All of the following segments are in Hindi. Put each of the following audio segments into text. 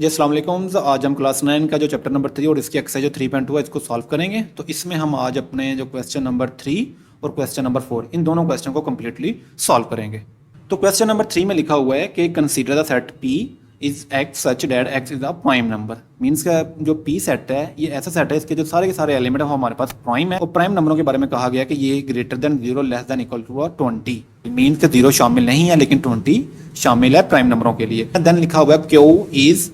जी अस्सलाम वालेकुम। आज हम क्लास 9 का जो चैप्टर नंबर 3 और इसकी एक्सरसाइज जो 3.2 है इसको सॉल्व करेंगे। तो इसमें हम आज अपने जो क्वेश्चन नंबर 3 और क्वेश्चन नंबर 4 इन दोनों क्वेश्चन को कम्प्लीटली सॉल्व करेंगे। तो क्वेश्चन नंबर 3 में लिखा हुआ है कि consider the set P is x such that x is a prime number. Means का जो P सेट है ये ऐसा सेट है इसके जो सारे के सारे एलिमेंट है वो हमारे पास प्राइम है। और प्राइम नंबरों के बारे में कहा गया कि ये greater than 0 less than equal to 20। Means के 0 शामिल नहीं है लेकिन 20 शामिल है प्राइम नंबरों के लिए। देन लिखा हुआ है Q is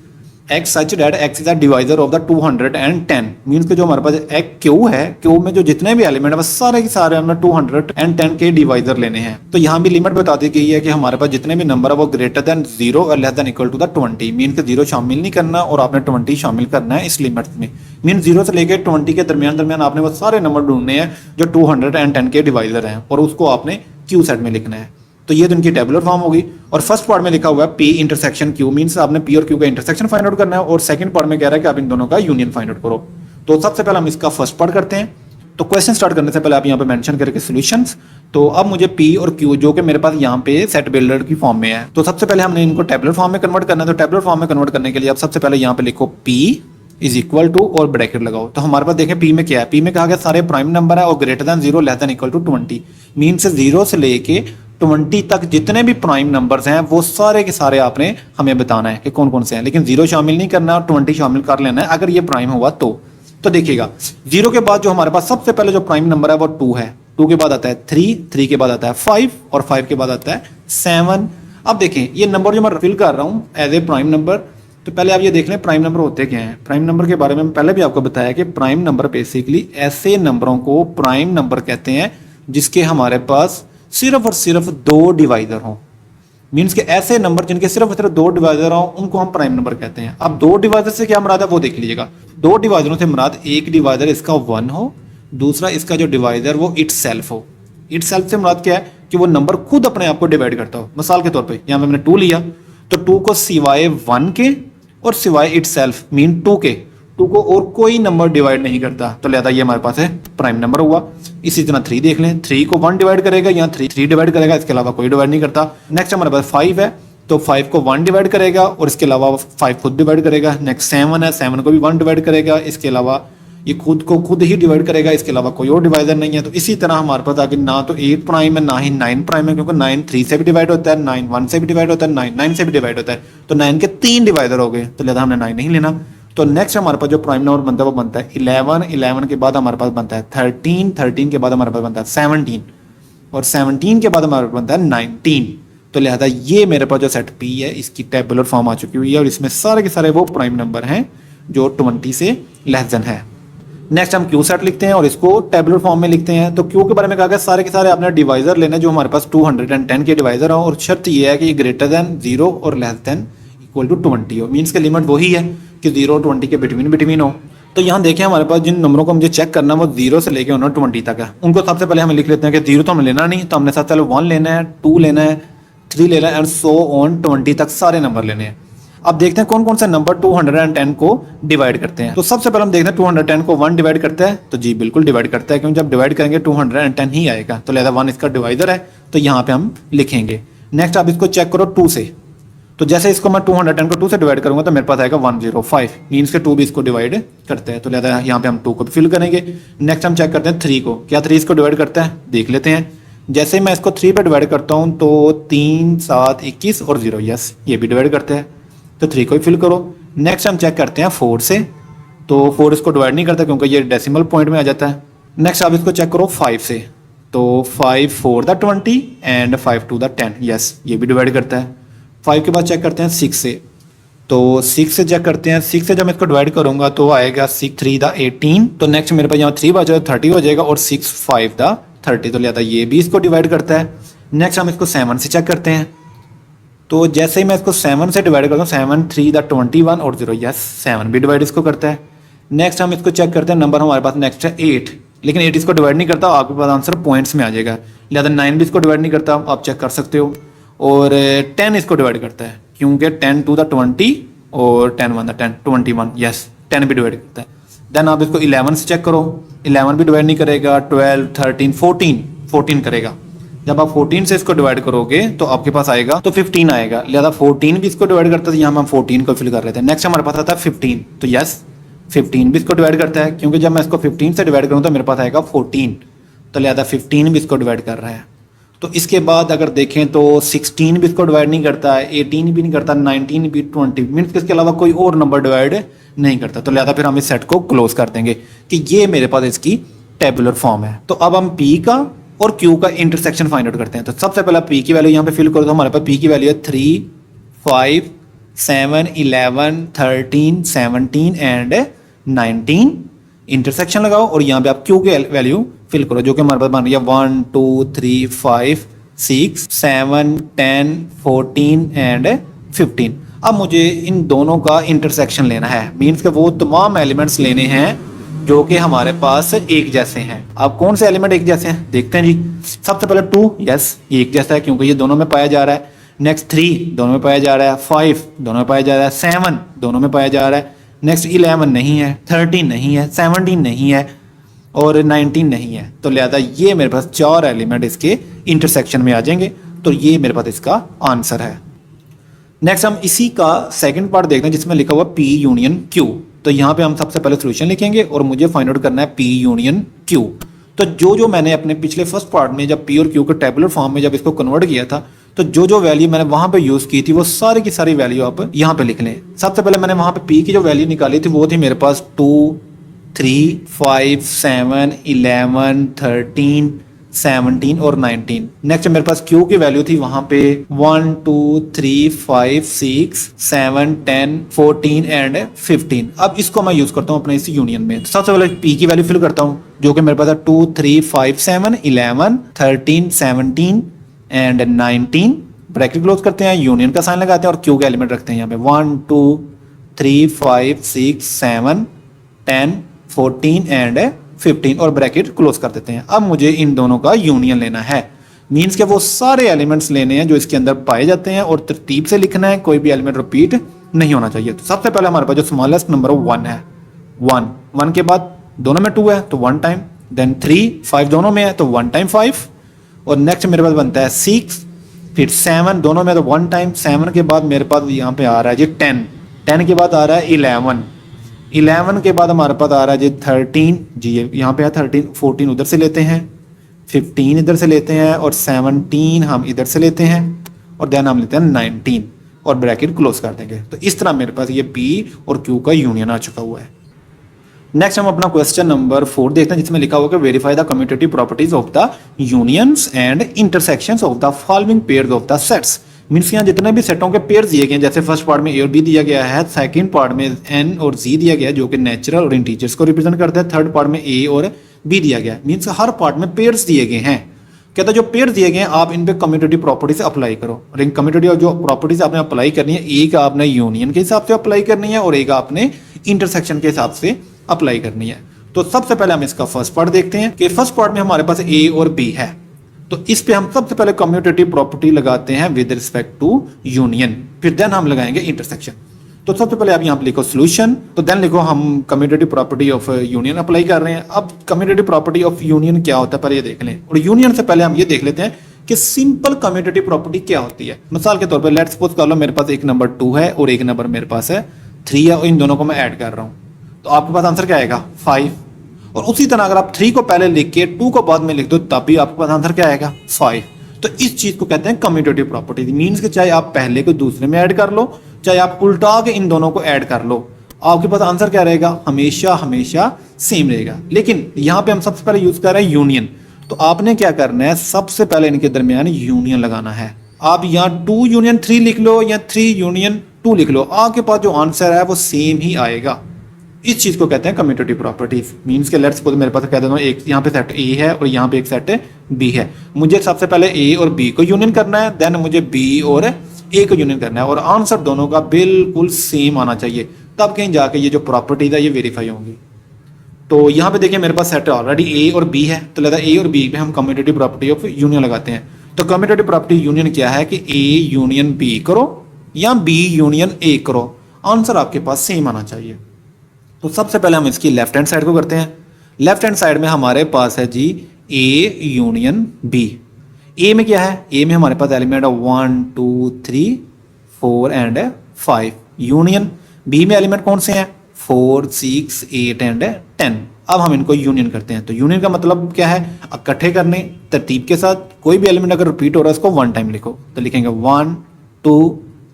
x such that x is a divisor of the 210। Means के जो हमारे पास एक क्यू है, क्यू में जो जितने भी एलिमेंट है बस सारे के सारे हमें 210 के डिवाइजर लेने हैं। तो यहाँ भी लिमिट बता दी गई है कि हमारे पास जितने भी नंबर है वो ग्रेटर देन 0 और less than equal to the 20। Means के 0 शामिल नहीं करना और आपने 20 शामिल करना है इस लिमिट में। मीन्स 0 से लेकर 20 के दरमियान आपने वो सारे नंबर ढूंढने हैं जो 210 के डिवाइजर हैं और उसको आपने क्यू सेट में लिखना है। तो ये तो इनकी टेबुलर फॉर्म होगी। और फर्स्ट पार्ट में लिखा हुआ है P इंटरसेक्शन Q। मीन्स आपने P और Q का इंटरसेक्शन फाइंड आउट करना है। और सेकंड पार्ट में कह रहा है कि आप इन दोनों का यूनियन फाइंड आउट करो। तो सबसे पहले हम इसका फर्स्ट पार्ट करते हैं। तो क्वेश्चन स्टार्ट करने से पहले आप यहाँ पे मेंशन करके सॉल्यूशंस। तो अब मुझे P और Q जो कि मेरे पास यहाँ पे सेट बिल्डर की फॉर्म में है, तो सबसे पहले हमने इनको टेबुलर फॉर्म में कन्वर्ट करना है। तो टेबुलर फॉर्म में कन्वर्ट करने के लिए आप सबसे पहले यहाँ पे लिखो P इज इक्वल टू और ब्रैकेट लगाओ। तो हमारे पास देखें P में क्या है। P में कहा गया सारे प्राइम नंबर है और greater than 0 less than equal to 20। Means 0 से लेके 20 तक जितने भी प्राइम नंबर्स हैं वो सारे के सारे आपने हमें बताना है कि कौन कौन से हैं। लेकिन 0 शामिल नहीं करना और 20 शामिल कर लेना है अगर ये प्राइम हुआ तो देखिएगा 0 के बाद जो हमारे पास सबसे पहले जो प्राइम नंबर है वो 2 है। 2 के बाद आता है 3 के बाद आता है 5 और 5 के बाद आता है 7। अब देखें ये नंबर जो मैं फिल कर रहा हूँ एज ए प्राइम नंबर। तो पहले आप ये देख लें प्राइम नंबर होते क्या हैं। प्राइम नंबर के बारे में पहले भी आपको बताया कि प्राइम नंबर बेसिकली ऐसे नंबरों को प्राइम नंबर कहते हैं जिसके हमारे पास सिर्फ और सिर्फ 2 डिवाइजर हों। मीन्स के ऐसे नंबर जिनके सिर्फ और सिर्फ 2 डिवाइजर हों उनको हम प्राइम नंबर कहते हैं। अब 2 डिवाइजर से क्या मुराद है वो देख लीजिएगा। 2 डिवाइजरों से मुराद एक डिवाइजर इसका 1 हो, दूसरा इसका जो डिवाइजर वो इटसेल्फ हो। इटसेल्फ से मुराद क्या है कि वो नंबर खुद अपने आप को डिवाइड करता हो। मिसाल के तौर पर यहाँ पे हमने 2 लिया तो 2 को सिवाय 1 के और सिवाय इटसेल्फ मीन 2 के 2 को और कोई नंबर डिवाइड नहीं करता। तो लिहाजा ये हमारे पास है प्राइम नंबर हुआ। इसी तरह 3 देख लें, 3 को 1 डिवाइड करेगा, यहाँ 3 डिवाइड करेगा, इसके अलावा कोई डिवाइड नहीं करता। नेक्स्ट हमारे पास 5 है तो 5 को 1 डिवाइड करेगा और इसके अलावा 5 खुद डिवाइड करेगा। नेक्स्ट 7 है, 7 को भी 1 डिवाइड करेगा, इसके अलावा ये खुद को खुद ही डिवाइड करेगा, इसके अलावा कोई और डिवाइडर नहीं है। तो इसी तरह हमारे पास आगे ना तो 8 प्राइम है ना ही 9 प्राइम है, क्योंकि 9 3 से भी डिवाइड होता है, 9 1 से भी डिवाइड होता है, 9 9 से भी डिवाइड होता है। तो 9 के 3 डिवाइडर हो गए तो लिहाजा हमने 9 नहीं लेना। तो नेक्स्ट हमारे पास जो प्राइम नंबर बनता है वो बनता है 11, 11 के बाद हमारे पास बनता है 13, 13 के बाद हमारे पास बनता है 17 और 17 के बाद हमारे पास बनता है 19। तो लिहाजा ये मेरे पास जो सेट P है इसकी टेबुलर फॉर्म आ चुकी हुई है और इसमें सारे के सारे वो प्राइम नंबर हैं जो 20 से लेस देन है। नेक्स्ट हम Q सेट लिखते हैं और इसको टेबुलर फॉर्म में लिखते हैं। तो Q के बारे में कहा गया सारे के सारे आपने डिवाइजर लेना जो हमारे पास 210 के डिवाइजर हो और शर्त ये है कि ग्रेटर देन 0 और लेस देन इक्वल टू 20 हो। मीन्स के लिमिट वही है कि 0 और 20 के बिटवीन हो। तो यहाँ देखें हमारे पास जिन नंबरों को मुझे चेक करना है वो 0 से लेकर 20 तक है। उनको सबसे पहले हम लिख लेते हैं कि 0 तो हमें लेना नहीं, तो हमने सबसे पहले 1 लेना है, 2 लेना है, 3 लेना है एंड सो ऑन 20 तक सारे नंबर लेने हैं। अब देखते हैं कौन कौन से नंबर 210 को डिवाइड करते हैं। तो सबसे पहले हम देखते हैं 210 को 1 डिवाइड करता है। तो जी बिल्कुल डिवाइड करता है, क्योंकि जब डिवाइड करेंगे 210 ही आएगा। तो लिहाजा 1 इसका डिवाइजर है तो यहाँ पे हम लिखेंगे। नेक्स्ट आप इसको चेक करो 2 से। तो जैसे इसको मैं 210 को 2 से डिवाइड करूंगा तो मेरे पास आएगा 105। मीन्स के 2 भी इसको डिवाइड करते हैं तो लिहाजा यहाँ पे हम 2 को भी फिल करेंगे। नेक्स्ट हम चेक करते हैं 3 को, क्या 3 इसको डिवाइड करता है देख लेते हैं। जैसे मैं इसको 3 पे डिवाइड करता हूँ तो 3 7 21 और 0, यस ये भी डिवाइड करते हैं तो 3 को ही फिल करो। नेक्स्ट हम चेक करते हैं 4 से। तो 4 इसको डिवाइड नहीं करता क्योंकि ये डेसिमल पॉइंट में आ जाता है। नेक्स्ट आप इसको चेक करो 5 से। तो 5 4 द 20 एंड 5 2 द 10, यस ये भी डिवाइड करता है। 5 के बाद चेक करते हैं 6 से। तो 6 से चेक करते हैं, 6 से जब मैं इसको डिवाइड करूंगा तो आएगा 6 3 द 18। तो नेक्स्ट मेरे पास यहाँ 3 बचा 30 हो जाएगा और 6 5 द 30। तो लिहाजा ये भी इसको डिवाइड करता है। नेक्स्ट हम इसको 7 से चेक करते हैं। तो जैसे ही मैं इसको 7 से डिवाइड करता हूँ 7 3 द 21 और 0, यस 7 भी डिवाइड इसको करता है। नेक्स्ट हम इसको चेक करते हैं, नंबर हमारे पास नेक्स्ट है 8, लेकिन 8 इसको डिवाइड नहीं करता, आपके पास आंसर पॉइंट्स में आ जाएगा। लिहाजा 9 भी इसको डिवाइड नहीं करता, आप चेक कर सकते हो। और 10 इसको डिवाइड करता है क्योंकि 10 2 द 20 और 10 1 द 10 21, यस 10 भी डिवाइड करता है। देन आप इसको 11 से चेक करो, 11 भी डिवाइड नहीं करेगा। 12 13 14 करेगा। जब आप 14 से इसको डिवाइड करोगे तो आपके पास आएगा तो 15 आएगा, लिहाजा 14 भी इसको डिवाइड करता है, यहाँ हम 14 को फिल कर रहे थे। नेक्स्ट हमारे पास आता है 15, तो यस 15 भी इसको डिवाइड करता है, क्योंकि जब मैं इसको 15 से डिवाइड करूँ तो मेरे पास आएगा 14, तो लिहाजा 15 भी इसको डिवाइड कर रहा है। तो इसके बाद अगर देखें तो 16 भी इसको डिवाइड नहीं करता है, 18 भी नहीं करता, 19 भी, 20 मीन्स इसके अलावा कोई और नंबर डिवाइड नहीं करता। तो लिहाजा फिर हम इस सेट को क्लोज कर देंगे कि ये मेरे पास इसकी टेबुलर फॉर्म है। तो अब हम P का और Q का इंटरसेक्शन फाइंड आउट करते हैं। तो सबसे पहले P की वैल्यू यहाँ पे फिल करो, तो हमारे पास P की वैल्यू है 3, 5, 7, 11, 13, 17 एंड 19। इंटरसेक्शन लगाओ और यहाँ पे आप Q की वैल्यू फिल करो, जो कि हमारे पास बन रही है 1, 2, 3, 5, 6, 7, 10, 14 एंड 15। अब मुझे इन दोनों का इंटरसेक्शन लेना है, मीन्स के वो तमाम एलिमेंट्स लेने हैं जो कि हमारे पास एक जैसे हैं। अब कौन से एलिमेंट एक जैसे हैं देखते हैं जी। सबसे पहले 2, यस ये एक जैसा है क्योंकि ये दोनों में पाया जा रहा है। नेक्स्ट 3 दोनों में पाया जा रहा है, 5 दोनों में पाया जा रहा है, 7 दोनों में पाया जा रहा है। नेक्स्ट 11 नहीं है, 13 नहीं है, 17 नहीं है और 19 नहीं है। तो लिहाजा ये मेरे पास 4 एलिमेंट इसके इंटरसेक्शन में आ जाएंगे, तो ये मेरे पास इसका आंसर है। नेक्स्ट हम इसी का सेकंड पार्ट देखते हैं जिसमें लिखा हुआ P यूनियन Q। तो यहाँ पे हम सबसे पहले सोल्यूशन लिखेंगे और मुझे फाइंड आउट करना है P यूनियन Q। तो जो मैंने अपने पिछले फर्स्ट पार्ट में जब P और Q के टेबुलर फॉर्म में जब इसको कन्वर्ट किया था, तो जो वैल्यू मैंने वहां पे यूज की थी वो सारी की सारी वैल्यू आप यहाँ पे लिख लें। सबसे पहले मैंने वहां पे P की जो वैल्यू निकाली थी वो थी मेरे पास 2, 3, 5, 7, 11, 13, 17 और 19। नेक्स्ट मेरे पास Q की वैल्यू थी वहां पे 1, 2, 3, 5, 6, 7, 10, 14 एंड 15। अब इसको मैं यूज करता हूं अपने इस यूनियन में। तो सबसे पहले P की वैल्यू फिल करता हूं जो कि मेरे पास है 2, 3, 5, 7, 11, 13, 17 एंड 19। ब्रैकेट क्लोज करते हैं, यूनियन का साइन लगाते हैं और Q का एलिमेंट रखते हैं यहाँ पे 1, 2, 3, 5, 6, 7, 10, 14 एंड 15 और ब्रैकेट क्लोज कर देते हैं। अब मुझे इन दोनों का यूनियन लेना है, मीन्स के वो सारे एलिमेंट्स लेने हैं जो इसके अंदर पाए जाते हैं और तरतीब से लिखना है, कोई भी एलिमेंट रिपीट नहीं होना चाहिए। तो सबसे पहले हमारे पास जो स्मॉलेस्ट नंबर 1 है, 1 के बाद दोनों में 2 है तो 1 टाइम, देन 3, 5 दोनों में है तो 1 टाइम 5 और नेक्स्ट मेरे पास बनता है 6, फिर 7 दोनों में तो 1 टाइम, 7 के बाद मेरे पास यहाँ पे आ रहा है जी 10 के बाद आ रहा है 11 के बाद हमारे पास आ रहा है जी 13 जी, यहाँ पे है 13, 14 उधर से लेते हैं, 15 इधर से लेते हैं और 17 हम इधर से लेते हैं और देन हम लेते हैं 19 और ब्रैकेट क्लोज कर देंगे। तो इस तरह मेरे पास ये P और Q का यूनियन आ चुका हुआ है। नेक्स्ट हम अपना क्वेश्चन नंबर 4 देखते हैं जिसमें लिखा हुआ है verify the commutative properties of the unions and intersections of the following pairs of the sets. Means यहाँ जितने भी सेटों के पेयर्स दिए गए, जैसे फर्स्ट पार्ट में A और B दिया गया है, सेकंड पार्ट में N और Z दिया गया है जो कि नेचुरल और इंटीजर्स को रिप्रेजेंट करता है, थर्ड पार्ट में A और B दिया गया है। मीन्स हर पार्ट में पेयर्स दिए गए हैं। कहता है जो पेयर्स दिए गए हैं आप इन पे कम्यूटेटिव प्रॉपर्टीज अप्लाई करो और इन कम्यूटेटिव जो प्रॉपर्टीज आपने अप्लाई करनी है, एक आपने यूनियन के हिसाब से अप्लाई करनी है और एक आपने इंटरसेक्शन के हिसाब से अप्लाई करनी है। तो सबसे पहले हम इसका फर्स्ट पार्ट देखते हैं कि फर्स्ट पार्ट में हमारे पास A और B है, तो इस पे हम सबसे पहले कम्यूटेटिव प्रॉपर्टी लगाते हैं विद रिस्पेक्ट टू यूनियन, फिर देन हम लगाएंगे इंटरसेक्शन। तो सबसे पहले आप यहाँ पे लिखो सॉल्यूशन, तो देन लिखो हम commutative property of union apply कर रहे हैं। अब कम्यूटेटिव प्रॉपर्टी ऑफ यूनियन क्या होता है पहले ये देख लें, और यूनियन से पहले हम ये देख लेते हैं कि सिंपल कम्यूटेटिव प्रॉपर्टी क्या होती है। मिसाल के तौर पर लेट्स सपोज कर लो मेरे पास एक नंबर 2 है और एक नंबर मेरे पास है 3 है और इन दोनों को मैं ऐड कर रहा हूँ, तो आपके पास आंसर क्या आएगा 5। और उसी तरह अगर आप 3 को पहले लिख के 2 को बाद में लिख दो तब भी आपके पास आंसर क्या आएगा 5। तो इस चीज को कहते हैं कम्यूटेटिव प्रॉपर्टी। मीन्स कि चाहे आप पहले को दूसरे में ऐड कर लो, चाहे आप उल्टा के इन दोनों को ऐड कर लो, आपके पास आंसर क्या रहेगा, हमेशा हमेशा सेम रहेगा। लेकिन यहाँ पे हम सबसे पहले यूज कर रहे हैं यूनियन, तो आपने क्या करना है, सबसे पहले इनके दरमियान यूनियन लगाना है। आप यहाँ 2 यूनियन 3 लिख लो या 3 यूनियन 2 लिख लो, आपके पास जो आंसर है वो सेम ही आएगा। इस चीज को कहते हैं कम्यूटेटिव प्रॉपर्टीज। मीन्स के लेट्स सपोज मेरे पास कह देता हूँ एक यहाँ पे सेट A है और यहाँ पे एक सेट B है, मुझे सबसे पहले A और B को यूनियन करना है, देन मुझे B और A को यूनियन करना है और आंसर दोनों का बिल्कुल सेम आना चाहिए, तब कहीं जाके ये जो प्रॉपर्टीज है ये वेरीफाई होंगी। तो यहाँ पे देखिए मेरे पास सेट ऑलरेडी A और B है, तो लगता है A और B पे हम कम्यूटेटिव प्रॉपर्टी ऑफ यूनियन लगाते हैं। तो कम्यूटेटिव प्रॉपर्टी यूनियन क्या है कि A यूनियन B करो या B यूनियन A करो, आंसर आपके पास सेम आना चाहिए। तो सबसे पहले हम इसकी लेफ्ट हैंड साइड को करते हैं। लेफ्ट हैंड साइड में हमारे पास है जी A यूनियन B। ए में क्या है, ए में हमारे पास एलिमेंट है 1 2 3 4 एंड 5 यूनियन। बी में एलिमेंट कौन से हैं, 4 6 8 एंड 10। अब हम इनको यूनियन करते हैं। तो यूनियन का मतलब क्या है, इकट्ठे करने तरतीब के साथ। कोई भी एलिमेंट अगर रिपीट हो रहा है उसको वन टाइम लिखो। तो लिखेंगे 1 2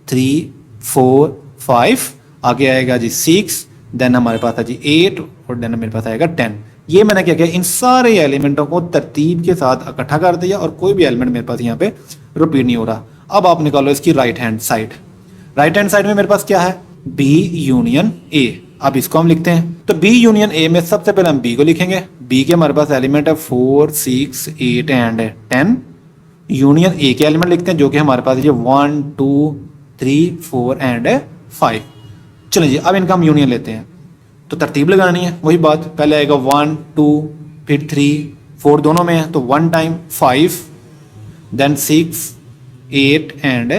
3 4 5, आगे आएगा जी 6, देन हमारे पास है जी 8 और देन मेरे पास आएगा 10। ये मैंने क्या किया, इन सारे एलिमेंटों को तरतीब के साथ इकट्ठा कर दिया और कोई भी एलिमेंट मेरे पास यहाँ पे रिपीट नहीं हो रहा। अब आप निकालो इसकी right hand side. Right hand side में मेरे पास क्या है, बी यूनियन ए। अब इसको हम लिखते हैं। तो बी यूनियन ए में सबसे पहले हम बी को लिखेंगे। बी के हमारे पास एलिमेंट है 4 6 8 एंड 10। यूनियन ए के एलिमेंट लिखते हैं जो कि हमारे पास ये 1 2 3 4 एंड 5। चलिए जी, अब इनका हम यूनियन लेते हैं। तो तरतीब लगानी है, वही बात, पहले आएगा 1 2 फिर 3 4 दोनों में है तो 1 टाइम 5 देन 6 8 एंड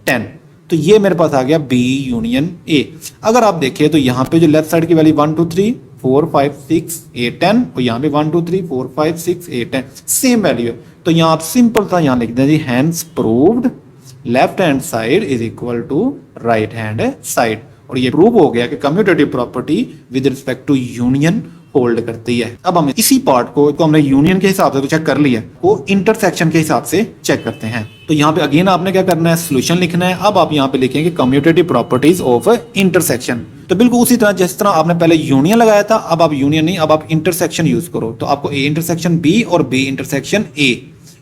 10। तो ये मेरे पास आ गया बी यूनियन ए। अगर आप देखिए तो यहाँ पे जो लेफ्ट साइड की वैल्यू 1 2 3 4 5 6 8 10 और यहाँ पे 1 2 3 4 5 6 8 10 सेम वैल्यू है। तो यहाँ आप सिंपल सा यहाँ लिख दें जी, hence proved left hand side is equal to right hand side. और ये प्रूव हो गया कि commutative property with respect to union hold करती है। अब हम इसी पार्ट को हमने यूनियन के हिसाब से तो चेक कर लिया, वो इंटरसेक्शन के हिसाब से चेक करते हैं। तो यहाँ पे अगेन आपने क्या करना है, सोल्यूशन लिखना है। अब आप यहाँ पे लिखेंगे कम्यूटेटिव प्रॉपर्टीज ऑफ इंटरसेक्शन। तो बिल्कुल उसी तरह जिस तरह आपने पहले यूनियन लगाया था, अब आप यूनियन नहीं, अब आप इंटरसेक्शन यूज करो। तो आपको ए इंटरसेक्शन बी और बी इंटरसेक्शन ए,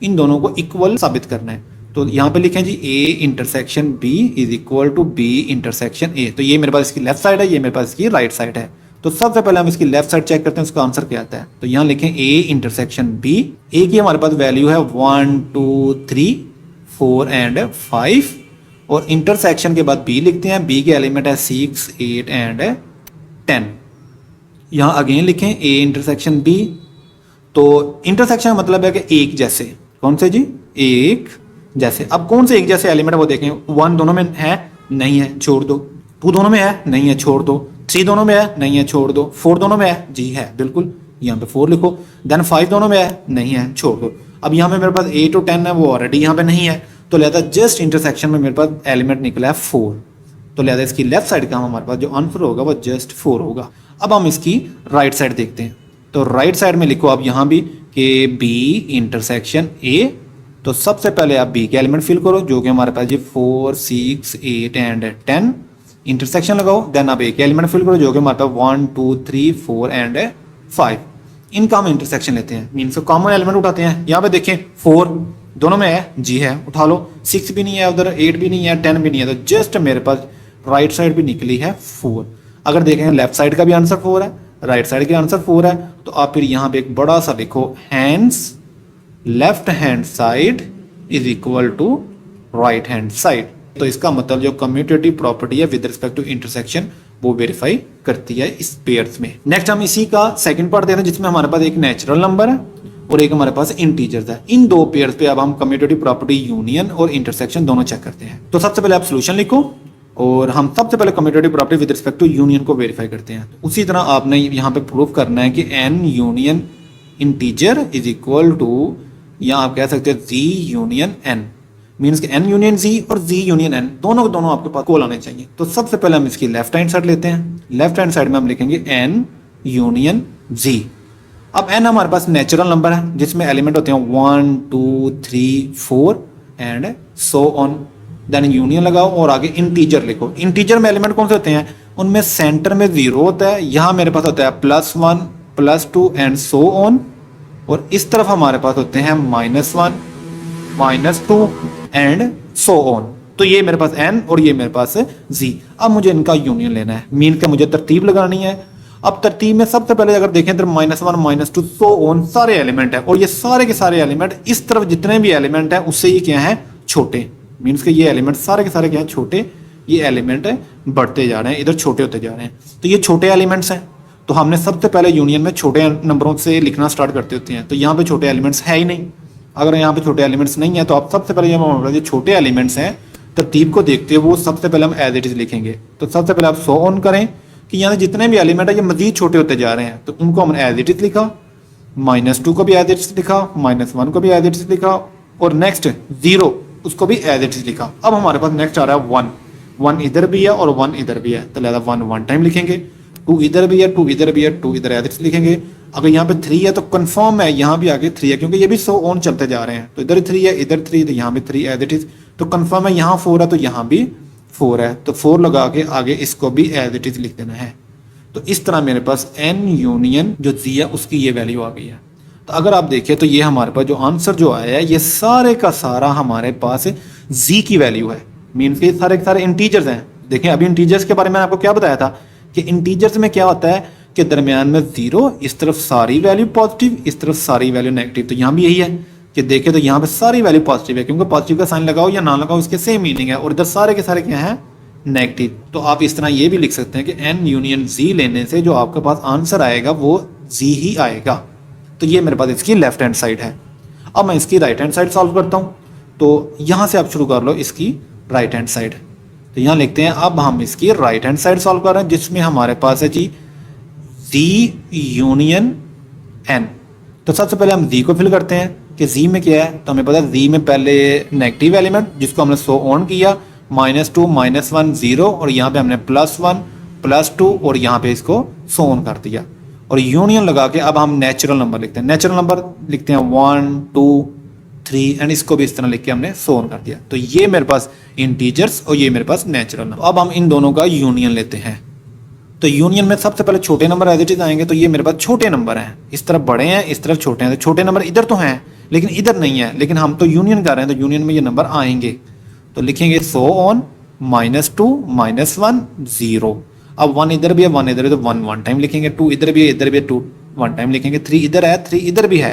इन दोनों को इक्वल साबित करना है। तो यहाँ पे लिखें जी A intersection B is equal to B intersection A. तो ये मेरे पास इसकी लेफ्ट साइड है, ये मेरे पास इसकी राइट साइड है। तो सबसे पहले हम इसकी लेफ्ट साइड चेक करते हैं, उसका आंसर क्या आता है। तो यहाँ लिखें ए इंटरसेक्शन बी। ए की हमारे पास वैल्यू है 1 2 3 4 एंड 5 और इंटरसेक्शन के बाद बी लिखते हैं। बी के एलिमेंट है 6 8 एंड 10। यहाँ अगेन लिखें ए इंटरसेक्शन बी। तो इंटरसेक्शन का मतलब है कि एक जैसे, कौन से जी, एक जैसे। अब कौन से एक जैसे एलिमेंट वो देखें, 1 दोनों में है, नहीं है, छोड़ दो। 2 दोनों में है, नहीं है, छोड़ दो। 3 दोनों में है, नहीं है, छोड़ दो। 4 दोनों में है, जी है, बिल्कुल, यहाँ पे 4 लिखो। देन 5 दोनों में है, नहीं है, छोड़ दो। अब यहाँ पे मेरे पास 8 और 10 है, वो ऑलरेडी यहाँ पे नहीं है, तो लिहाजा जस्ट इंटरसेक्शन में मेरे पास एलिमेंट निकला है 4। तो लिहाजा इसकी लेफ्ट साइड का हमारे पास जो आंसर होगा वो जस्ट 4 होगा। अब हम इसकी राइट साइड देखते हैं। तो राइट साइड में लिखो आप यहाँ भी कि बी इंटरसेक्शन ए। तो सबसे पहले आप बी के एलिमेंट फिल करो जो कि हमारे पास ये 4 6 8 एंड 10। इंटरसेक्शन लगाओ, देन आप ए के एलिमेंट फिल करो जो कि हमारे पास 1 2 3 4 एंड 5। इनका हम इंटरसेक्शन लेते हैं, मीन्स कॉमन एलिमेंट उठाते हैं। यहाँ पे देखें 4 दोनों में है, जी है, उठा लो। 6 भी नहीं है उधर, 8 भी नहीं है, 10 भी नहीं है, तो जस्ट मेरे पास राइट साइड भी निकली है 4। अगर देखें लेफ्ट साइड का भी आंसर 4 है, राइट साइड का आंसर 4 है, तो आप फिर यहाँ पे एक बड़ा सा लिखो, hence left hand side is equal to right hand side. तो इसका मतलब जो कम्यूटेटिव प्रॉपर्टी है विद रिस्पेक्ट टू इंटरसेक्शन वो वेरीफाई करती है इस पेयर्स में। नेक्स्ट हम इसी का सेकंड पार्ट देखते हैं जिसमें हमारे पास एक नेचुरल नंबर है और एक हमारे पास इंटीजर्स है। इन दो पेयर्स पे अब हम कम्यूटेटिव प्रॉपर्टी यूनियन और इंटरसेक्शन दोनों चेक करते हैं। तो सबसे पहले आप सोल्यूशन लिखो और हम सबसे पहले commutative property with respect to union को वेरीफाई करते हैं। तो उसी तरह आपने यहाँ पे प्रूव करना है कि N union integer is equal to, या आप कह सकते हैं जी यूनियन एन, मीन्स कि एन यूनियन जी और जी यूनियन एन दोनों आपके पास कोल आने चाहिए। तो सबसे पहले हम इसकी लेफ्ट हैंड साइड लेते हैं। लेफ्ट हैंड साइड में हम लिखेंगे एन यूनियन जी। अब एन हमारे पास नेचुरल नंबर है जिसमें एलिमेंट होते हैं 1 2 3 4 and so on. Then union लगाओ और आगे इंटीजर लिखो। इंटीजर में एलिमेंट कौन से होते हैं, उनमें सेंटर में 0 होता है, यहाँ मेरे पास होता है +1 +2 एंड सो ऑन, और इस तरफ हमारे पास होते हैं -1 -2 एंड सो ऑन। तो ये मेरे पास n और ये मेरे पास z। अब मुझे इनका यूनियन लेना है, मीन का मुझे तरतीब लगानी है। अब तरतीब में सबसे पहले अगर देखें तो -1 -2 सो ऑन सारे एलिमेंट है, और ये सारे के सारे एलिमेंट इस तरफ जितने भी एलिमेंट है उससे ये क्या है, छोटे। मीन्स के ये एलिमेंट सारे के सारे क्या है, छोटे। ये एलिमेंट बढ़ते जा रहे हैं, इधर छोटे होते जा रहे हैं, तो ये छोटे एलिमेंट्स हैं। तो हमने सबसे पहले यूनियन में छोटे नंबरों से लिखना स्टार्ट करते होते हैं। तो यहाँ पे छोटे एलिमेंट्स है ही नहीं। अगर यहाँ पे छोटे एलिमेंट्स नहीं है तो आप सबसे पहले ये छोटे एलिमेंट्स हैं तरतीब को देखते हुए वो सबसे पहले हम एज इट इज लिखेंगे। तो सबसे पहले आप सो ऑन करें कि यहाँ जितने भी एलिमेंट है ये मजीद छोटे होते जा रहे हैं, तो उनको हमने एज इट इज लिखा। -2 को भी एज इट इज लिखा, -1 को भी एज इट इज लिखा, और नेक्स्ट 0 उसको भी एज इट इज लिखा। अब हमारे पास नेक्स्ट आ रहा है 1, 1 इधर भी है और 1 इधर भी है, तो लिहाजा 1 1 टाइम लिखेंगे। 2 इधर भी है, 2 इधर भी है, 2 इधर एज इट इज लिखेंगे। अगर यहाँ पे 3 है तो कंफर्म है यहाँ भी आगे 3 है, क्योंकि ये भी सो ऑन चलते जा रहे हैं, तो इधर 3 है, इधर 3, तो यहाँ भी 3 एज इट इज, तो कंफर्म है यहाँ 4 है तो यहाँ भी 4 है, तो 4 लगा के आगे इसको भी एज इट इज लिख देना है। तो इस तरह मेरे पास n यूनियन जो z है उसकी ये वैल्यू आ गई है। तो अगर आप देखें तो ये हमारे पास जो आंसर जो आया है ये सारे का सारा हमारे पास z की वैल्यू है, मीन्स के सारे के सारे इंटीजर्स हैं। देखें अभी इंटीजर्स के बारे में आपको क्या बताया था कि इंटीजर्स में क्या होता है कि दरमियान में 0, इस तरफ सारी वैल्यू पॉजिटिव, इस तरफ सारी वैल्यू नेगेटिव। तो यहाँ भी यही है कि देखें तो यहाँ पे सारी वैल्यू पॉजिटिव है, क्योंकि पॉजिटिव का साइन लगाओ या ना लगाओ इसके सेम मीनिंग है, और इधर सारे के सारे क्या है नेगेटिव। तो आप इस तरह ये भी लिख सकते हैं कि n यूनियन z लेने से जो आपके पास आंसर आएगा वो z ही आएगा। तो ये मेरे पास इसकी लेफ्ट हैंड साइड है। अब मैं इसकी राइट हैंड साइड सॉल्व करता हूँ, तो यहाँ से आप शुरू कर लो इसकी राइट हैंड साइड। तो यहाँ लिखते हैं अब हम इसकी राइट हैंड साइड सॉल्व कर रहे हैं, जिसमें हमारे पास है जी z यूनियन n। तो सबसे पहले हम z को फिल करते हैं कि z में क्या है, तो हमें पता है z में पहले नेगेटिव एलिमेंट जिसको हमने सो ऑन किया, -2 -1 0, और यहाँ पे हमने +1 +2 और यहाँ पे इसको सो ऑन कर दिया, और यूनियन लगा के अब हम नेचुरल नंबर लिखते हैं। नेचुरल नंबर लिखते हैं 1 2 3 एंड इसको भी इस तरह लिख के हमने सो ऑन कर दिया। तो ये मेरे पास इंटीजर्स और ये मेरे पास नेचुरल नंबर। अब हम इन दोनों का यूनियन लेते हैं। तो यूनियन में सबसे पहले छोटे नंबर एज इट इज आएंगे, तो ये मेरे पास छोटे नंबर हैं, इस तरफ बड़े हैं इस तरफ छोटे हैं। तो छोटे नंबर इधर तो हैं लेकिन इधर नहीं है, लेकिन हम तो यूनियन कर रहे हैं तो यूनियन में ये नंबर आएंगे। तो लिखेंगे सो ऑन -2 -1 0। अब 1 इधर भी है 1 इधर है तो 1 1 टाइम लिखेंगे, 2 इधर भी है इधर भी है 2 1 टाइम लिखेंगे, 3 इधर है 3 इधर भी है,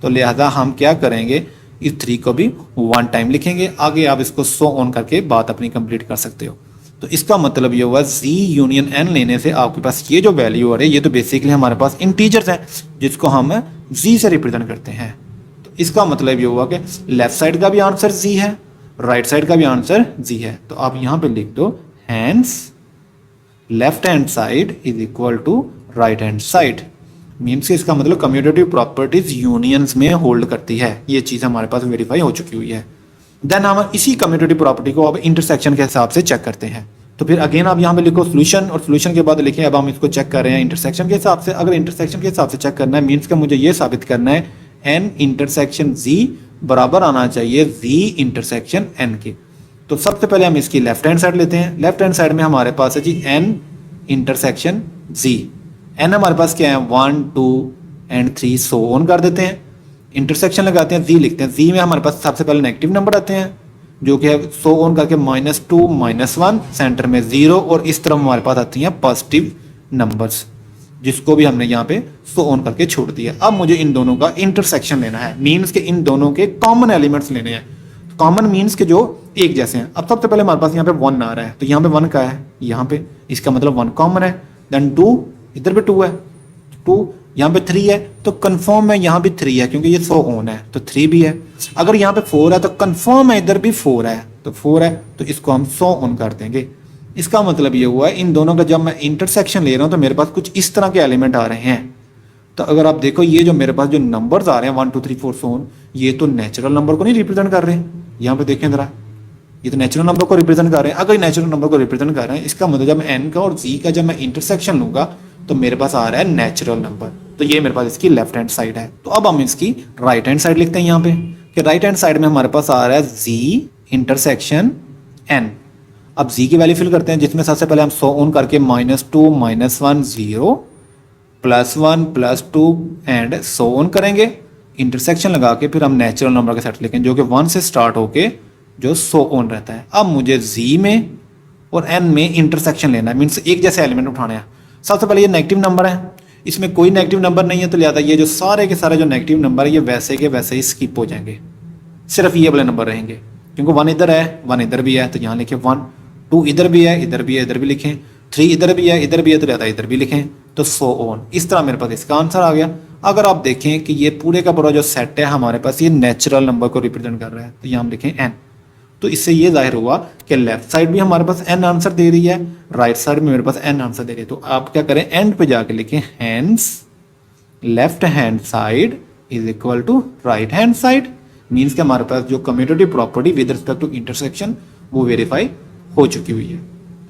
तो लिहाजा हम क्या करेंगे इस 3 को भी 1 टाइम लिखेंगे। आगे आप इसको सो ऑन करके बात अपनी कंप्लीट कर सकते हो। तो इसका मतलब ये हुआ z यूनियन n लेने से आपके पास ये जो वैल्यू आ रही है ये तो बेसिकली हमारे पास इंटीजर्स हैं जिसको हम z से रिप्रेजेंट करते हैं। तो इसका मतलब ये हुआ कि लेफ्ट साइड का भी आंसर z है, राइट साइड का भी आंसर z है। तो आप यहाँ पे लिख दो hence left hand side is equal to right hand side, means कि इसका मतलब कम्यूटेटिव प्रॉपर्टीज यूनियंस में होल्ड करती है। ये चीज़ हमारे पास वेरीफाई हो चुकी हुई है। देन हम इसी कम्यूटेटिव प्रॉपर्टी को अब इंटरसेक्शन के हिसाब से चेक करते हैं। तो फिर अगेन आप यहाँ पे लिखो सोल्यूशन, और सोल्यूशन के बाद लिखें अब हम इसको चेक कर रहे हैं इंटरसेक्शन के हिसाब से। अगर इंटरसेक्शन के हिसाब से चेक करना है मीन्स का मुझे ये साबित करना है n इंटरसेक्शन z बराबर आना चाहिए z इंटरसेक्शन n के। तो सबसे पहले हम इसकी लेफ्ट हैंड साइड लेते हैं। लेफ्ट हैंड साइड में हमारे पास है जी n इंटरसेक्शन z। n हमारे पास क्या है 1 2 एंड 3 सो ऑन कर देते हैं, इंटरसेक्शन लगाते हैं, z लिखते हैं। z में हमारे पास सबसे पहले नेगेटिव नंबर आते हैं जो कि है सो ऑन करके -2 -1 सेंटर में 0, और इस तरफ हमारे पास आती हैं पॉजिटिव नंबर्स जिसको भी हमने यहाँ पे सो ऑन करके छोड़ दिया। अब मुझे इन दोनों का इंटरसेक्शन लेना है, मीन्स के इन दोनों के कॉमन एलिमेंट्स लेने हैं। कॉमन मीन्स के जो एक जैसे हैं। अब सबसे पहले हमारे पास यहाँ पे 1 आ रहा है, तो यहाँ पे 1 का है यहाँ पे, इसका मतलब 1 कॉमन है। देन 2 इधर पे 2 है, 2 यहाँ पे 3 है तो कंफर्म है यहाँ भी 3 है क्योंकि ये सो ऑन है तो 3 भी है। अगर यहाँ पे 4 है तो कंफर्म है इधर भी 4 है, तो 4 है तो इसको हम सो ऑन कर देंगे। इसका मतलब ये हुआ है इन दोनों का जब मैं इंटरसेक्शन ले रहा हूँ तो मेरे पास कुछ इस तरह के एलिमेंट आ रहे हैं। तो अगर आप देखो ये जो मेरे पास जो नंबर्स आ रहे हैं 1 2 3 4 सो ऑन, ये तो नेचुरल नंबर को नहीं रिप्रेजेंट कर रहे हैं। यहाँ पे देखें जरा, ये तो नेचुरल नंबर को रिप्रेजेंट कर रहे हैं। अगर नेचुरल नंबर को रिप्रेजेंट कर रहे हैं इसका मतलब जब मैं n का और z का जब मैं इंटरसेक्शन लूंगा तो मेरे पास आ रहा है नेचुरल नंबर। तो ये मेरे पास इसकी लेफ्ट हैंड साइड है। तो अब हम इसकी राइट हैंड साइड लिखते हैं यहाँ पे कि राइट हैंड साइड में हमारे पास आ रहा है z इंटरसेक्शन n। अब z की वैल्यू फिल करते हैं जिसमें सबसे पहले हम सो ऑन करके -2 -1 0 +1 +2 एंड सो ऑन करेंगे, इंटरसेक्शन लगा के फिर हम नेचुरल नंबर के सेट लिखेंगे जो कि 1 से स्टार्ट होके जो सो ऑन रहता है। अब मुझे z में और n में इंटरसेक्शन लेना है, मीन्स एक जैसे एलिमेंट उठाने हैं। सबसे पहले ये नेगेटिव नंबर है, इसमें कोई नेगेटिव नंबर नहीं है तो लिहाजा ये जो सारे के सारे जो नेगेटिव नंबर है ये वैसे के वैसे ही स्किप हो जाएंगे, सिर्फ ये वाले नंबर रहेंगे क्योंकि 1 इधर है 1 इधर भी है तो यहाँ लिखे 1, 2 इधर भी है इधर भी है इधर भी लिखें, 3 इधर भी है इधर भी है तो लिहाजा इधर भी लिखें, तो सो ऑन। इस तरह मेरे पास इसका आंसर आ गया। अगर आप देखें कि ये पूरे का पूरा जो सेट है हमारे पास ये नेचुरल नंबर को रिप्रेजेंट कर रहा है तो यहाँ हम लिखें n। तो इससे ये जाहिर हुआ कि लेफ्ट साइड भी हमारे पास n आंसर दे रही है, राइट साइड में मेरे पास n आंसर दे रही है। तो आप क्या करें एंड पे जाके लिखें hence left hand side is equal to right hand side, means कि हमारे पास जो commutative property with respect to intersection वो वेरीफाई हो चुकी हुई है।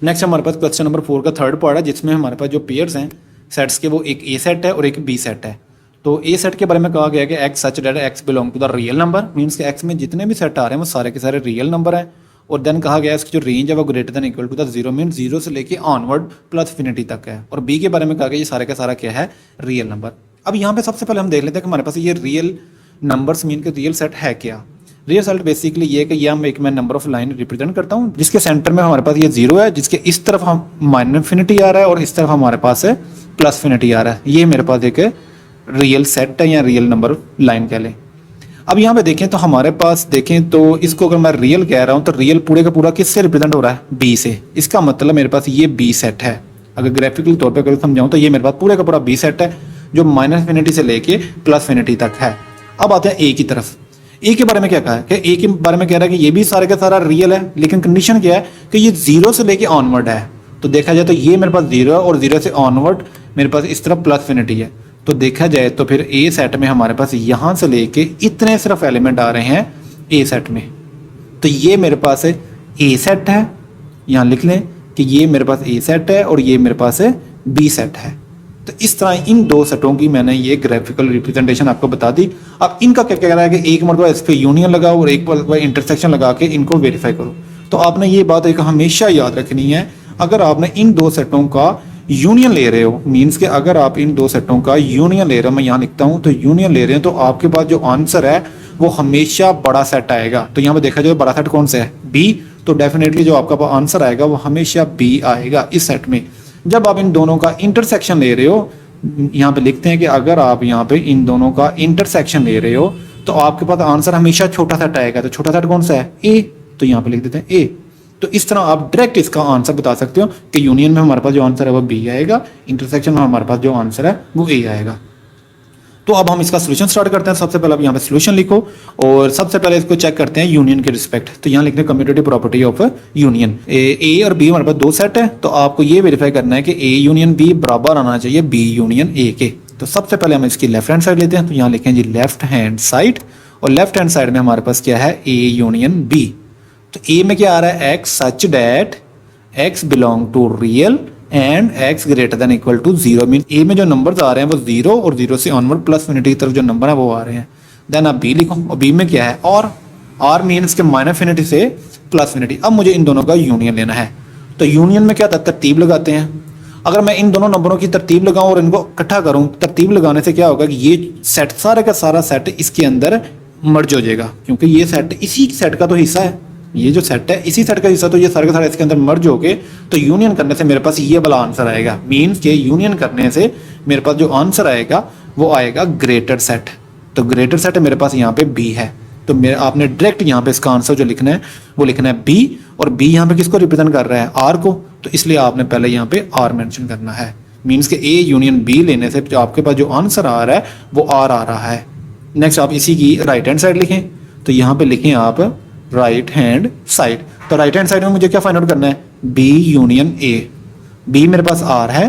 नेक्स्ट हमारे पास क्वेश्चन नंबर 4 का थर्ड पार्ट है, जिसमें हमारे पास जो पेयर्स हैं सेट्स के, वो एक ए सेट है और एक बी सेट है। तो ए सेट के बारे में कहा गया कि x such that x belong to the real number, means कि एक्स में जितने भी सेट आ रहे हैं वो सारे के सारे रियल नंबर हैं। और देन कहा गया इसकी जो रेंज है वो greater than equal to the zero, mean zero से लेके ऑनवर्ड प्लस इन्फिनिटी तक है। और बी के बारे में कहा गया ये सारे का सारा क्या है, रियल नंबर। अब यहाँ पे सबसे पहले हम देख लेते हैं कि हमारे पास ये रियल नंबर्स मीन के रियल सेट है क्या। रियल सेट बेसिकली ये कि ये हम एक मैं नंबर ऑफ लाइन रिप्रेजेंट करता हूँ जिसके सेंटर में हमारे पास ये जीरो है, जिसके इस तरफ हम माइनस इन्फिनिटी आ रहा है और इस तरफ हमारे पास है प्लस इन्फिनिटी आ रहा है। ये मेरे पास एक रियल सेट है या रियल नंबर लाइन कह लें। अब यहाँ पे देखें तो हमारे पास देखें तो इसको अगर मैं रियल कह रहा हूँ तो रियल पूरे का पूरा किससे रिप्रेजेंट हो रहा है, बी से। इसका मतलब मेरे पास ये बी सेट है। अगर ग्राफिकली तौर पे अगर समझाऊँ तो ये मेरे पास पूरे का पूरा बी सेट है जो माइनस इन्फिनिटी से लेके प्लस इन्फिनिटी तक है। अब आते हैं ए की तरफ। ए के बारे में क्या कहा है कि ए के बारे में कह रहा है कि ये भी सारे का सारा रियल है, लेकिन कंडीशन क्या है कि ये जीरो से लेके ऑनवर्ड है। तो देखा जाए तो ये मेरे पास जीरो है और जीरो से ऑनवर्ड मेरे पास इस तरफ प्लस इन्फिनिटी है। तो देखा जाए तो फिर ए सेट में हमारे पास यहाँ से लेके इतने सिर्फ एलिमेंट आ रहे हैं ए सेट में। तो ये मेरे पास है ए सेट है, यहाँ लिख लें कि ये मेरे पास ए सेट है और ये मेरे पास है बी सेट है। तो इस तरह इन दो सेटों की मैंने ये ग्राफिकल रिप्रेजेंटेशन आपको बता दी। अब इनका क्या कह रहा है कि एक मरतबा इस पर यूनियन लगाओ और एक मरतबा इंटरसेक्शन लगा के इनको वेरीफाई करो। तो आपने ये बात एक हमेशा याद रखनी है, अगर आपने इन दो सेटों का यूनियन ले रहे हो, मीन्स कि अगर आप इन दो सेटों का यूनियन ले रहे हो, मैं यहाँ लिखता हूँ तो यूनियन ले रहे हैं, तो आपके पास जो आंसर है वो हमेशा बड़ा सेट आएगा। तो यहाँ पे देखा जाए बड़ा सेट कौन सा है, बी। तो डेफिनेटली जो आपका आंसर आएगा वो हमेशा बी आएगा इस सेट में। जब आप इन दोनों का इंटरसेक्शन ले रहे हो, यहाँ पे लिखते हैं कि अगर आप यहाँ पे इन दोनों का इंटरसेक्शन ले रहे हो तो आपके पास आंसर हमेशा छोटा सेट आएगा। तो छोटा सेट कौन सा है, ए। तो यहाँ पे लिख देते हैं ए। तो इस तरह आप डायरेक्ट इसका आंसर बता सकते हो कि यूनियन में हमारे पास जो आंसर है वो बी आएगा, इंटरसेक्शन में हमारे पास जो आंसर है वो ए आएगा। तो अब हम इसका सोल्यूशन स्टार्ट करते हैं। सबसे पहले आप यहाँ पे सोल्यूशन लिखो और सबसे पहले इसको चेक करते हैं यूनियन के रिस्पेक्ट। तो यहाँ लिखते हैं कम्यूटेटिव प्रॉपर्टी ऑफ यूनियन। ए और बी हमारे पास दो सेट है, तो आपको ये वेरीफाई करना है कि ए यूनियन बी बराबर आना चाहिए बी यूनियन ए के। तो सबसे पहले हम इसकी लेफ्ट हैंड साइड लेते हैं। तो यहाँ लिखें जी लेफ्ट हैंड साइड, और लेफ्ट हैंड साइड में हमारे पास क्या है, ए यूनियन बी। तो ए में क्या आ रहा है, x such that x belong to real and x greater than equal to zero. Mean A में जो नंबर्स आ रहे हैं वो जीरो और जीरो से ऑनवर्ड प्लस इन्फिनिटी की तरफ जो नंबर है वो आ रहे हैं। देन आप बी लिखो, और बी में क्या है, और आर मीन्स के माइनस इन्फिनिटी से प्लस इन्फिनिटी। अब मुझे इन दोनों का यूनियन लेना है। तो यूनियन में क्या तरतीब लगाते हैं। अगर मैं इन दोनों नंबरों की तरतीब लगाऊं और इनको इकट्ठा करूं, तरतीब लगाने से क्या होगा कि ये सेट सारे का सारा सेट इसके अंदर मर्ज हो जाएगा, क्योंकि ये सेट इसी सेट का तो हिस्सा है। ये जो सेट है इसी सेट का हिस्सा, तो ये सारे का सारा इसके अंदर मर्ज होके तो यूनियन करने से मेरे पास ये वाला आंसर आएगा। मीन्स के यूनियन करने से मेरे पास जो आंसर आएगा वो आएगा ग्रेटर सेट। तो ग्रेटर सेट मेरे पास यहाँ पे बी है। तो मेरे आपने डायरेक्ट यहाँ पे इसका आंसर जो लिखना है वो लिखना है बी, और बी यहाँ पे किसको रिप्रेजेंट कर रहा है, आर को। तो इसलिए आपने पहले यहाँ पे आर मेंशन करना है। मीन्स के ए यूनियन बी लेने से जो आपके पास जो आंसर आ रहा है वो आर आ रहा है। नेक्स्ट आप इसी की राइट हैंड साइड लिखें। तो यहाँ पे लिखें आप राइट हैंड साइड। तो राइट हैंड साइड में मुझे क्या फाइंड आउट करना है, बी यूनियन ए। बी मेरे पास आर है,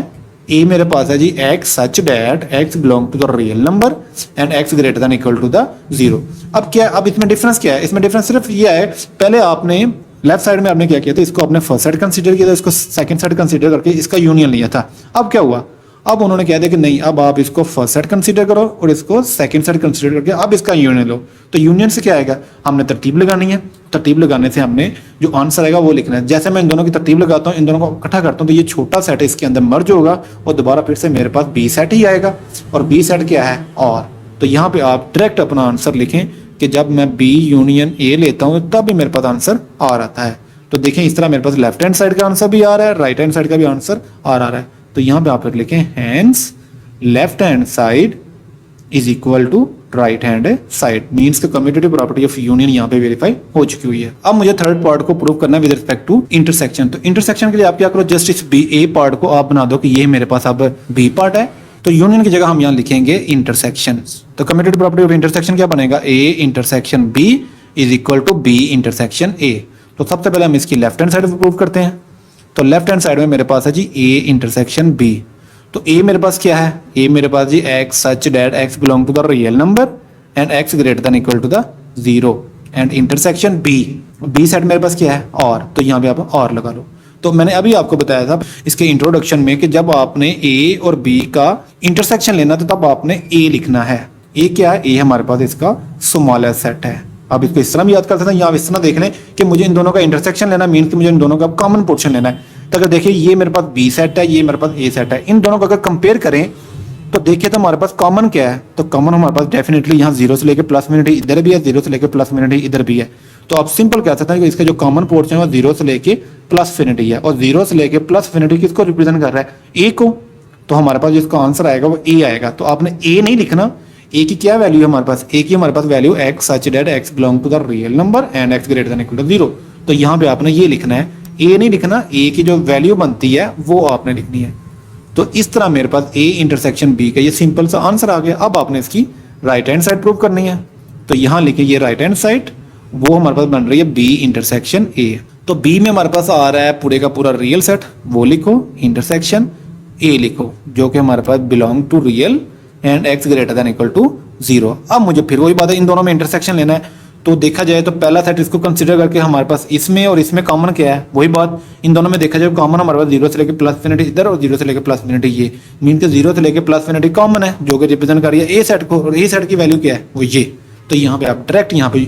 ए मेरे पास है जी x such that x belong to the real number and x greater than equal to the zero. अब क्या, अब इसमें डिफरेंस क्या है, इसमें डिफरेंस सिर्फ ये है, पहले आपने लेफ्ट साइड में आपने क्या किया था, इसको आपने फर्स्ट साइड कंसीडर किया था, इसको सेकंड साइड कंसीडर करके इसका यूनियन लिया था। अब क्या हुआ, अब उन्होंने कह दिया कि नहीं, अब आप इसको फर्स्ट सेट कंसीडर करो और इसको सेकंड सेट कंसीडर करके अब इसका यूनियन लो। तो यूनियन से क्या आएगा, हमने तरतीब लगानी है। तरतीब लगाने से हमने जो आंसर आएगा वो लिखना है। जैसे मैं इन दोनों की तरतीब लगाता हूँ, इन दोनों को इकट्ठा करता हूँ, तो ये छोटा सेट है इसके अंदर मर्ज होगा और दोबारा फिर से मेरे पास बी सेट ही आएगा। और बी सेट क्या है, और। तो यहाँ पे आप डायरेक्ट अपना आंसर लिखें कि जब मैं बी यूनियन ए लेता हूँ तब भी मेरे पास आंसर आ रहा है। तो देखें इस तरह मेरे पास लेफ्ट हैंड साइड का आंसर भी आ रहा है, राइट हैंड साइड का भी आंसर आ रहा है। तो यहाँ पे आप लिखें hence left hand side is equal to right hand side. Means का कम्यूटेटिव प्रॉपर्टी ऑफ यूनियन यहाँ पे वेरीफाई हो चुकी हुई है। अब मुझे थर्ड पार्ट को प्रूव करना है विद रिस्पेक्ट टू इंटरसेक्शन। तो इंटरसेक्शन के लिए आप क्या करो, जस्ट इस बी ए पार्ट को आप बना दो कि ये मेरे पास अब बी पार्ट है। तो यूनियन की जगह हम यहाँ लिखेंगे इंटरसेक्शन। तो कम्यूटेटिव प्रॉपर्टी ऑफ इंटरसेक्शन क्या बनेगा, A intersection B is equal to B intersection A. तो सबसे पहले हम इसकी लेफ्ट हैंड साइड प्रूव करते हैं। तो लेफ्ट हैंड साइड में मेरे पास है जी ए इंटरसेक्शन बी। तो ए मेरे पास क्या है, ए मेरे पास जी x such that x belong to the real number and x greater than equal to the 0 and intersection B set मेरे पास क्या है और, तो यहाँ पे आप और लगा लो। तो मैंने अभी आपको बताया था इसके इंट्रोडक्शन में कि जब आपने ए और बी का इंटरसेक्शन लेना तो तब आपने ए लिखना है। ए क्या है? ए हमारे पास इसका स्मॉलेस्ट सेट है। आप इसको इस तरह भी याद कर सकते हैं, या आप इस तरह देख लें कि मुझे इन दोनों का इंटरसेक्शन लेना मीन कि मुझे इन दोनों का कॉमन पोर्शन लेना है। तो अगर देखिए ये मेरे पास बी सेट है, ये मेरे पास ए सेट है, इन दोनों को अगर कंपेयर करें तो देखिए तो हमारे पास कॉमन क्या है, तो कॉमन हमारे पास डेफिनेटली यहाँ 0 से लेकर प्लस इन्फिनिटी इधर भी है, 0 से लेकर प्लस इन्फिनिटी इधर भी है। तो आप सिंपल कह सकते हैं कि इसका जो कॉमन पोर्शन है वो 0 से लेके प्लस इन्फिनिटी है, और 0 से लेके प्लस इन्फिनिटी किसको रिप्रेजेंट कर रहा है? ए को। तो हमारे पास जिसका आंसर आएगा वो ए आएगा। तो आपने ए नहीं लिखना, ए की क्या वैल्यू है हमारे पास? ए की हमारे पास value x such that x belong to the real number and x greater than equal to 0। तो यहाँ पे आपने ये लिखना है, ए नहीं लिखना, ए की जो वैल्यू बनती है वो आपने लिखनी है। तो इस तरह मेरे पास ए इंटरसेक्शन बी का ये सिंपल सा आंसर आ गया। अब आपने इसकी राइट हैंड साइड प्रूव करनी है। तो यहाँ लिखिए ये राइट हैंड साइड, वो हमारे पास बन रही है बी इंटरसेक्शन ए। तो बी में हमारे पास आ रहा है पूरे का पूरा रियल सेट, वो लिखो, इंटरसेक्शन ए लिखो जो कि हमारे पास belong to real and x greater than equal to 0। अब मुझे फिर वही बात है, इन दोनों में इंटरसेक्शन लेना है। तो देखा जाए तो पहला सेट इसको कंसीडर करके हमारे पास इसमें और इसमें कॉमन क्या है, वही बात इन दोनों में देखा जाए कॉमन हमारे पास 0 से लेकर प्लस इन्फिनिटी इधर और 0 से लेकर प्लस इन्फिनिटी ये, मीन के 0 से लेकर प्लस इन्फिनिटी कॉमन है जो कि रिप्रेजेंट कर रही है ए सेट को, और ए सेट की वैल्यू क्या है? वो ये। तो यहाँ पे आप डायरेक्ट यहाँ पे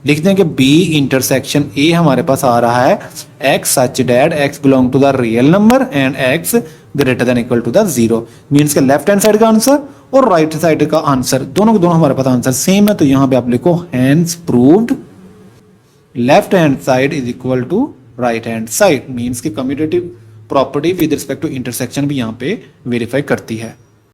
लिखते हैं कि बी इंटरसेक्शन ए हमारे पास आ रहा है x such that x belong to the real number and x greater than equal to the 0। Means के लेफ्ट हैंड साइड का आंसर और राइट साइड का आंसर दोनों के दोनों हमारे पास आंसर सेम है। तो यहाँ पे आप लिखो hence proved left hand side is equal to right hand side. Means की commutative property with respect to intersection भी यहाँ पे वेरीफाई करती है।